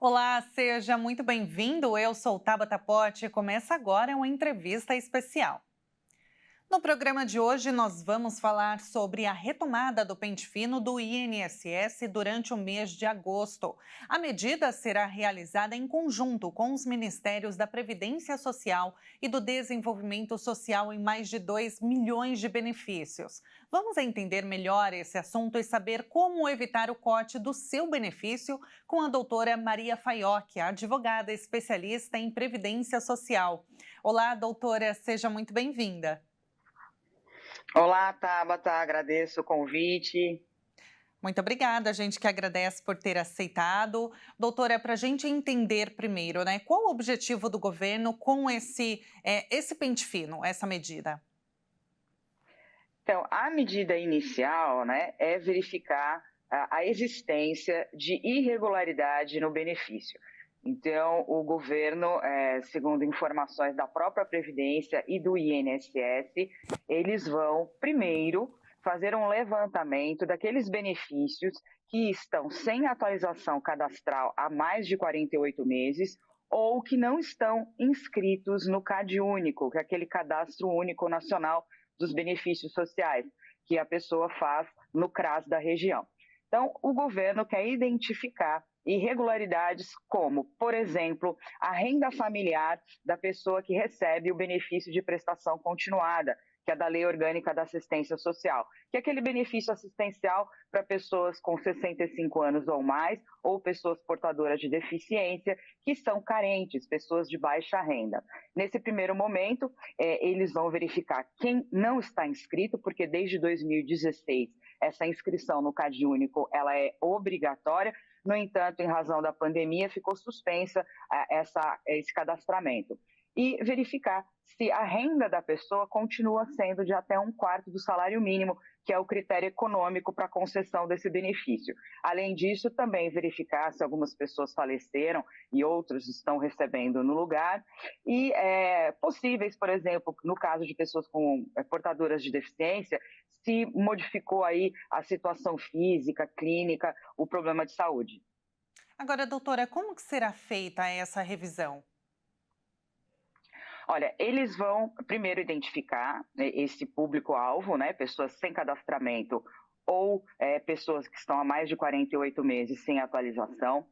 Olá, seja muito bem-vindo. Eu sou Tabata Pote e começa agora uma entrevista especial. No programa de hoje, nós vamos falar sobre a retomada do pente fino do INSS durante o mês de agosto. A medida será realizada em conjunto com os Ministérios da Previdência Social e do Desenvolvimento Social em mais de 2 milhões de benefícios. Vamos entender melhor esse assunto e saber como evitar o corte do seu benefício com a doutora Maria Faiocchi, advogada especialista em Previdência Social. Olá, doutora, seja muito bem-vinda. Olá, Tabata, agradeço o convite. Muito obrigada, a gente que agradece por ter aceitado. Doutora, para a gente entender primeiro, né, qual o objetivo do governo com esse pente fino, essa medida? Então, a medida inicial, né, é verificar a existência de irregularidade no benefício. Então, o governo, segundo informações da própria Previdência e do INSS, eles vão, primeiro, fazer um levantamento daqueles benefícios que estão sem atualização cadastral há mais de 48 meses ou que não estão inscritos no CadÚnico, que é aquele Cadastro Único Nacional dos Benefícios Sociais, que a pessoa faz no CRAS da região. Então, o governo quer identificar irregularidades como, por exemplo, a renda familiar da pessoa que recebe o benefício de prestação continuada, que é da Lei Orgânica da Assistência Social, que é aquele benefício assistencial para pessoas com 65 anos ou mais, ou pessoas portadoras de deficiência, que são carentes, pessoas de baixa renda. Nesse primeiro momento, eles vão verificar quem não está inscrito, porque desde 2016 essa inscrição no CadÚnico ela é obrigatória. No entanto, em razão da pandemia, ficou suspensa esse cadastramento. E verificar se a renda da pessoa continua sendo de até 1/4 do salário mínimo, que é o critério econômico para a concessão desse benefício. Além disso, também verificar se algumas pessoas faleceram e outros estão recebendo no lugar, e possíveis, por exemplo, no caso de pessoas com portadoras de deficiência, se modificou aí a situação física, clínica, o problema de saúde. Agora, doutora, como que será feita essa revisão? Olha, eles vão primeiro identificar, né, esse público-alvo, né, pessoas sem cadastramento ou pessoas que estão há mais de 48 meses sem atualização.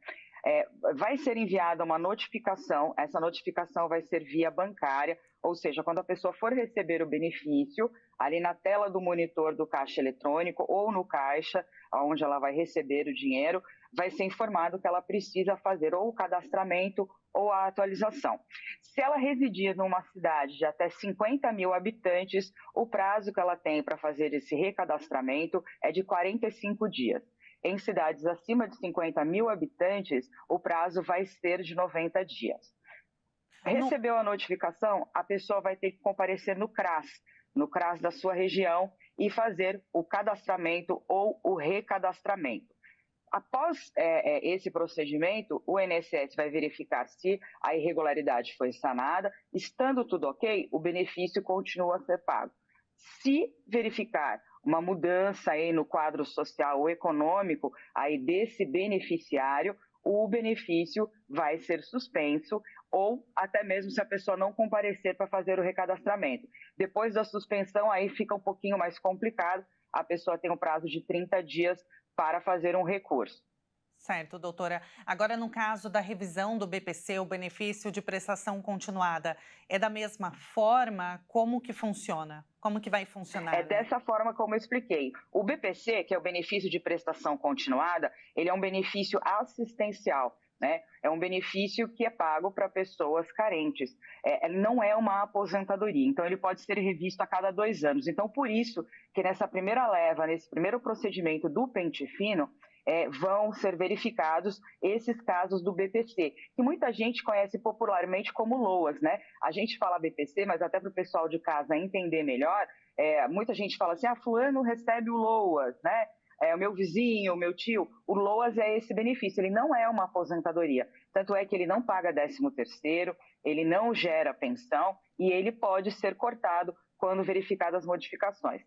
Vai ser enviada uma notificação, essa notificação vai ser via bancária, ou seja, quando a pessoa for receber o benefício, ali na tela do monitor do caixa eletrônico ou no caixa, onde ela vai receber o dinheiro, vai ser informado que ela precisa fazer ou o cadastramento ou a atualização. Se ela residir numa cidade de até 50 mil habitantes, o prazo que ela tem para fazer esse recadastramento é de 45 dias. Em cidades acima de 50 mil habitantes, o prazo vai ser de 90 dias. No, Recebeu a notificação, a pessoa vai ter que comparecer no CRAS da sua região e fazer o cadastramento ou o recadastramento. Após esse procedimento, o INSS vai verificar se a irregularidade foi sanada. Estando tudo ok, o benefício continua a ser pago. Se verificar uma mudança aí no quadro social ou econômico aí desse beneficiário, o benefício vai ser suspenso ou até mesmo se a pessoa não comparecer para fazer o recadastramento. Depois da suspensão, aí fica um pouquinho mais complicado, a pessoa tem um prazo de 30 dias para fazer um recurso. certo, doutora. Agora, no caso da revisão do BPC, o benefício de prestação continuada, é da mesma forma? Como que funciona? Como que vai É funcionar, né? dessa forma como eu expliquei. O BPC, que é o benefício de prestação continuada, ele é um benefício assistencial, né? É um benefício que é pago para pessoas carentes. Não é uma aposentadoria, então ele pode ser revisto a cada 2 anos. Então, por isso que nessa primeira leva, nesse primeiro procedimento do pente fino, vão ser verificados esses casos do BPC, que muita gente conhece popularmente como LOAS, né? A gente fala BPC, mas até para o pessoal de casa entender melhor, muita gente fala assim, fulano recebe o LOAS, né? O meu vizinho, o meu tio, o LOAS é esse benefício, ele não é uma aposentadoria. Tanto é que ele não paga 13º, ele não gera pensão e ele pode ser cortado quando verificadas as modificações.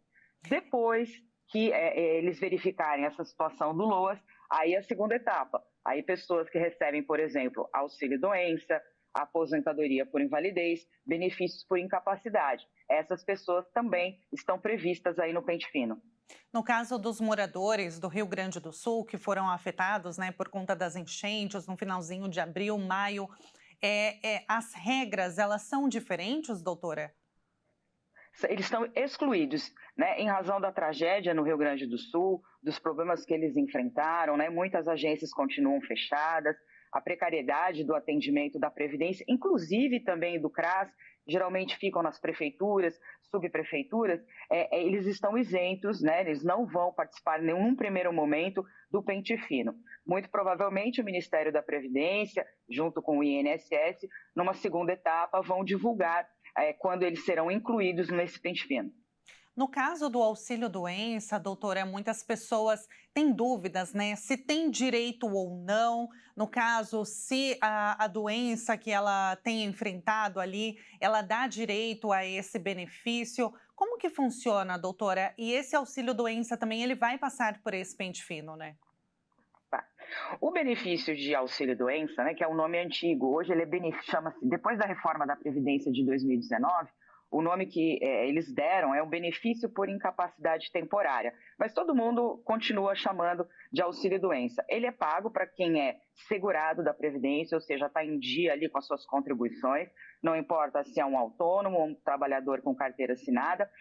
Depois que eles verificarem essa situação do LOAS, aí a segunda etapa, Aí pessoas que recebem, por exemplo, auxílio-doença, aposentadoria por invalidez, benefícios por incapacidade. Essas pessoas também estão previstas aí no pente fino. No caso dos moradores do Rio Grande do Sul, que foram afetados, né, por conta das enchentes no finalzinho de abril, maio, as regras, elas são diferentes, doutora? Eles estão excluídos, né, em razão da tragédia no Rio Grande do Sul, dos problemas que eles enfrentaram, né, muitas agências continuam fechadas, a precariedade do atendimento da Previdência, inclusive também do CRAS, geralmente ficam nas prefeituras, subprefeituras, eles estão isentos, né, eles não vão participar em nenhum primeiro momento do pente fino. Muito provavelmente o Ministério da Previdência, junto com o INSS, numa segunda etapa, vão divulgar quando eles serão incluídos nesse pente fino. No caso do auxílio-doença, doutora, muitas pessoas têm dúvidas, né? Se tem direito ou não. No caso, se a doença que ela tem enfrentado ali, ela dá direito a esse benefício. Como que funciona, doutora? E esse auxílio-doença também, ele vai passar por esse pente fino, né? Tá. O benefício de auxílio-doença, né, que é um nome antigo, hoje ele chama-se, depois da reforma da Previdência de 2019, o nome que eles deram é um benefício por incapacidade temporária, mas todo mundo continua chamando de auxílio-doença. Ele é pago para quem é segurado da Previdência, ou seja, está em dia ali com as suas contribuições, não importa se é um autônomo ou um trabalhador com carteira assinada,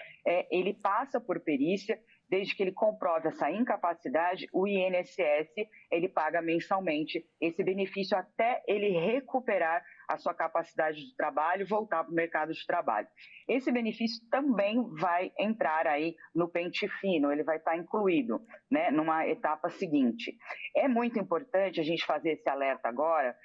ele passa por perícia. Desde que ele comprove essa incapacidade, o INSS ele paga mensalmente esse benefício até ele recuperar a sua capacidade de trabalho e voltar para o mercado de trabalho. Esse benefício também vai entrar aí no pente fino, ele vai estar incluído, né, numa etapa seguinte. É muito importante a gente fazer esse alerta agora,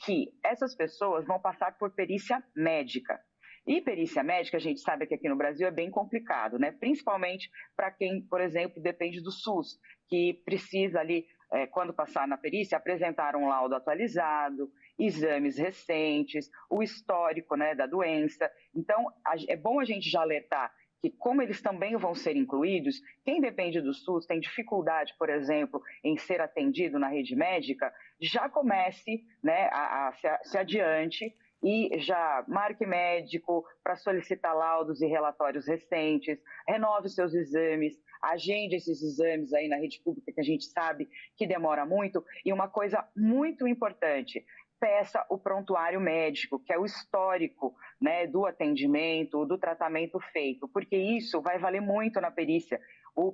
que essas pessoas vão passar por perícia médica. E perícia médica, a gente sabe que aqui no Brasil é bem complicado, né? Principalmente para quem, por exemplo, depende do SUS, que precisa ali, quando passar na perícia, apresentar um laudo atualizado, exames recentes, o histórico, né, da doença. Então, é bom a gente já alertar que, como eles também vão ser incluídos, quem depende do SUS tem dificuldade, por exemplo, em ser atendido na rede médica, já comece, né, a se adiante e já marque médico para solicitar laudos e relatórios recentes, renove seus exames, agende esses exames aí na rede pública, que a gente sabe que demora muito. E uma coisa muito importante, peça o prontuário médico, que é o histórico, né, do atendimento, do tratamento feito, porque isso vai valer muito na perícia,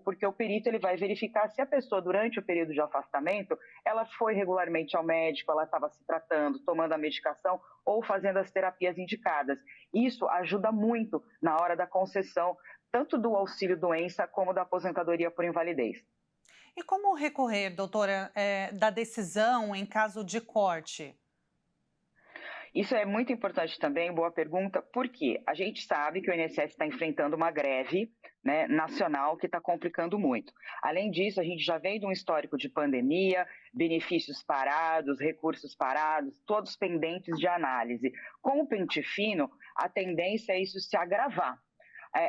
porque o perito ele vai verificar se a pessoa, durante o período de afastamento, ela foi regularmente ao médico, ela estava se tratando, tomando a medicação ou fazendo as terapias indicadas. Isso ajuda muito na hora da concessão, tanto do auxílio-doença como da aposentadoria por invalidez. E como recorrer, doutora, da decisão em caso de corte? Isso é muito importante também, boa pergunta, porque a gente sabe que o INSS está enfrentando uma greve, né, nacional que está complicando muito. Além disso, a gente já vem de um histórico de pandemia, benefícios parados, recursos parados, todos pendentes de análise. Com o pente fino, a tendência é isso se agravar.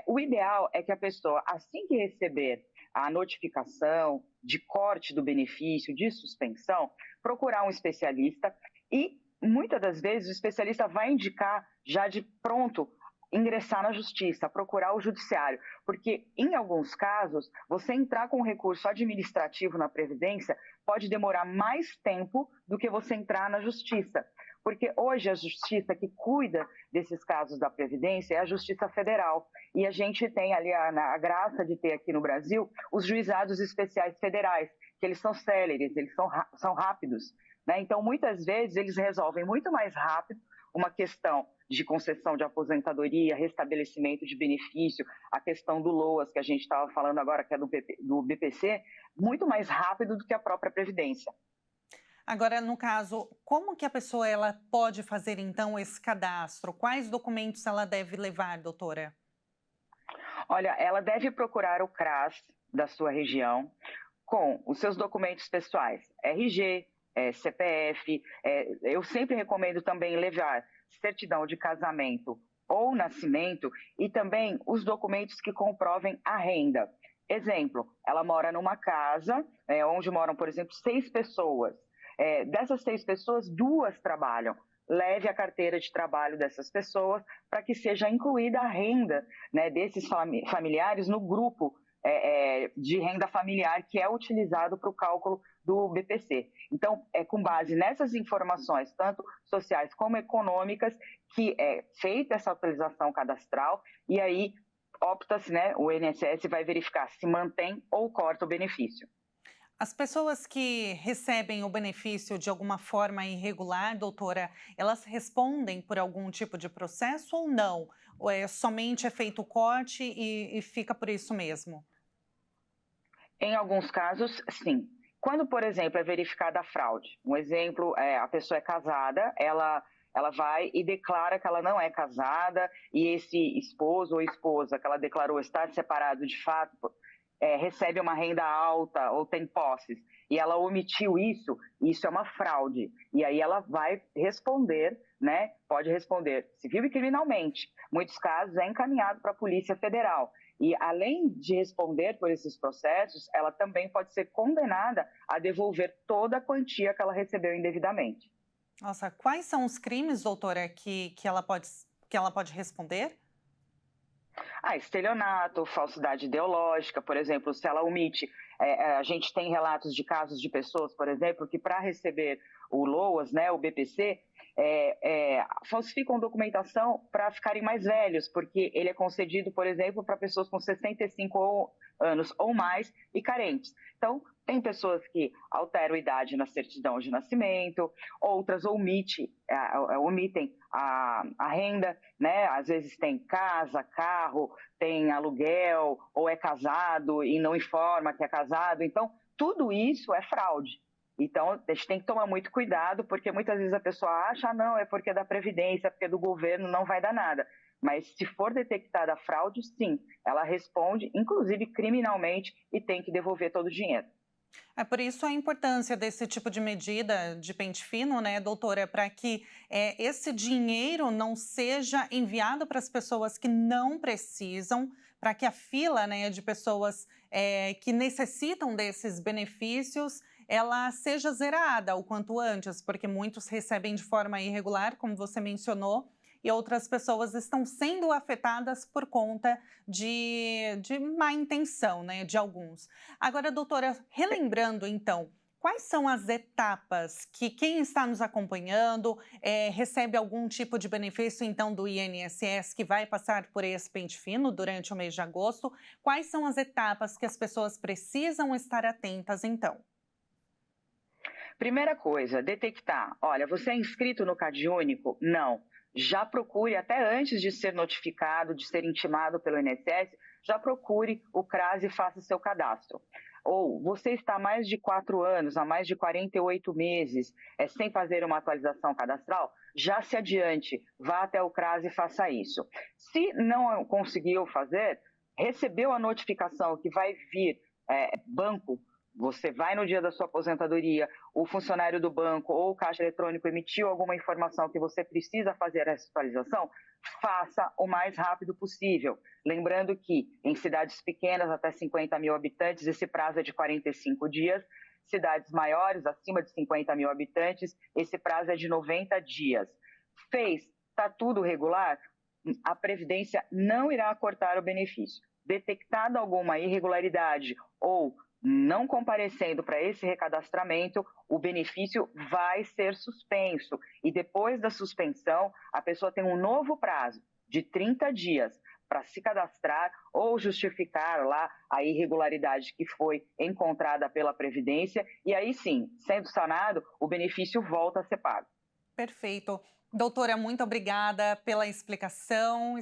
O ideal é que a pessoa, assim que receber a notificação de corte do benefício, de suspensão, procurar um especialista e muitas das vezes o especialista vai indicar já de pronto ingressar na justiça, procurar o judiciário, porque em alguns casos você entrar com um recurso administrativo na Previdência pode demorar mais tempo do que você entrar na justiça, porque hoje a justiça que cuida desses casos da Previdência é a Justiça Federal, e a gente tem ali a graça de ter aqui no Brasil os juizados especiais federais, que eles são céleres, eles são rápidos, né? Então, muitas vezes, eles resolvem muito mais rápido uma questão de concessão de aposentadoria, restabelecimento de benefício, a questão do LOAS, que a gente estava falando agora, que é do BPC, muito mais rápido do que a própria Previdência. Agora, no caso, como que a pessoa ela pode fazer, então, esse cadastro? Quais documentos ela deve levar, doutora? Olha, ela deve procurar o CRAS da sua região com os seus documentos pessoais, RG, CPF, eu sempre recomendo também levar certidão de casamento ou nascimento e também os documentos que comprovem a renda. Exemplo, ela mora numa casa onde moram, por exemplo, 6 pessoas. Dessas 6 pessoas, 2 trabalham. Leve a carteira de trabalho dessas pessoas para que seja incluída a renda, né, desses familiares no grupo de renda familiar que é utilizado para o cálculo do BPC. Então, é com base nessas informações, tanto sociais como econômicas, que é feita essa atualização cadastral e aí opta-se, né, o INSS vai verificar se mantém ou corta o benefício. As pessoas que recebem o benefício de alguma forma irregular, doutora, elas respondem por algum tipo de processo ou não? Ou somente é feito o corte e fica por isso mesmo? Em alguns casos, sim. Quando, por exemplo, é verificada a fraude, um exemplo é a pessoa é casada, ela vai e declara que ela não é casada e esse esposo ou esposa que ela declarou estar separado de fato recebe uma renda alta ou tem posses e ela omitiu isso é uma fraude. E aí ela vai responder, né? Pode responder civil e criminalmente. Muitos casos é encaminhado para a Polícia Federal. E além de responder por esses processos, ela também pode ser condenada a devolver toda a quantia que ela recebeu indevidamente. Nossa, quais são os crimes, doutora, que ela pode responder? Estelionato, falsidade ideológica, por exemplo, se ela omite. A gente tem relatos de casos de pessoas, por exemplo, que para receber o LOAS, né, o BPC, falsificam documentação para ficarem mais velhos, porque ele é concedido, por exemplo, para pessoas com 65 anos ou mais e carentes. Então, tem pessoas que alteram a idade na certidão de nascimento, outras omitem a renda, né? Às vezes tem casa, carro, tem aluguel, ou é casado e não informa que é casado. Então, tudo isso é fraude. Então, a gente tem que tomar muito cuidado, porque muitas vezes a pessoa acha, não, é porque é da Previdência, é porque é do governo, não vai dar nada. Mas se for detectada a fraude, sim, ela responde, inclusive criminalmente, e tem que devolver todo o dinheiro. É por isso a importância desse tipo de medida de pente fino, né, doutora, para que esse dinheiro não seja enviado para as pessoas que não precisam, para que a fila, né, de pessoas que necessitam desses benefícios ela seja zerada o quanto antes, porque muitos recebem de forma irregular, como você mencionou, e outras pessoas estão sendo afetadas por conta de má intenção, né, de alguns. Agora, doutora, relembrando então, quais são as etapas que quem está nos acompanhando recebe algum tipo de benefício, então, do INSS que vai passar por esse pente fino durante o mês de agosto? Quais são as etapas que as pessoas precisam estar atentas, então? Primeira coisa, detectar. Olha, você é inscrito no CadÚnico? Não. Já procure, até antes de ser notificado, de ser intimado pelo INSS, já procure o CRAS e faça seu cadastro. Ou você está há mais de 4 anos, há mais de 48 meses, sem fazer uma atualização cadastral, já se adiante, vá até o CRAS e faça isso. Se não conseguiu fazer, recebeu a notificação que vai vir banco, você vai no dia da sua aposentadoria, o funcionário do banco ou o caixa eletrônico emitiu alguma informação que você precisa fazer essa atualização, faça o mais rápido possível. Lembrando que em cidades pequenas, até 50 mil habitantes, esse prazo é de 45 dias. Cidades maiores, acima de 50 mil habitantes, esse prazo é de 90 dias. Está tudo regular? A Previdência não irá cortar o benefício. Detectada alguma irregularidade ou não comparecendo para esse recadastramento, o benefício vai ser suspenso. E depois da suspensão, a pessoa tem um novo prazo de 30 dias para se cadastrar ou justificar lá a irregularidade que foi encontrada pela Previdência. E aí sim, sendo sanado, o benefício volta a ser pago. Perfeito. Doutora, muito obrigada pela explicação.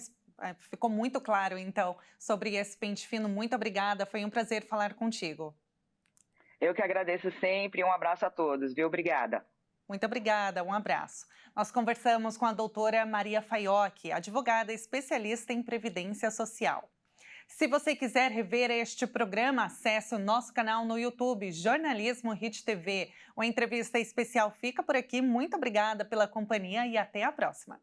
Ficou muito claro, então, sobre esse pente fino. Muito obrigada, foi um prazer falar contigo. Eu que agradeço sempre, um abraço a todos, viu? Obrigada. Muito obrigada, um abraço. Nós conversamos com a doutora Maria Faiocchi, advogada especialista em Previdência Social. Se você quiser rever este programa, acesse o nosso canal no YouTube, Jornalismo Hit TV. Uma entrevista especial fica por aqui. Muito obrigada pela companhia e até a próxima.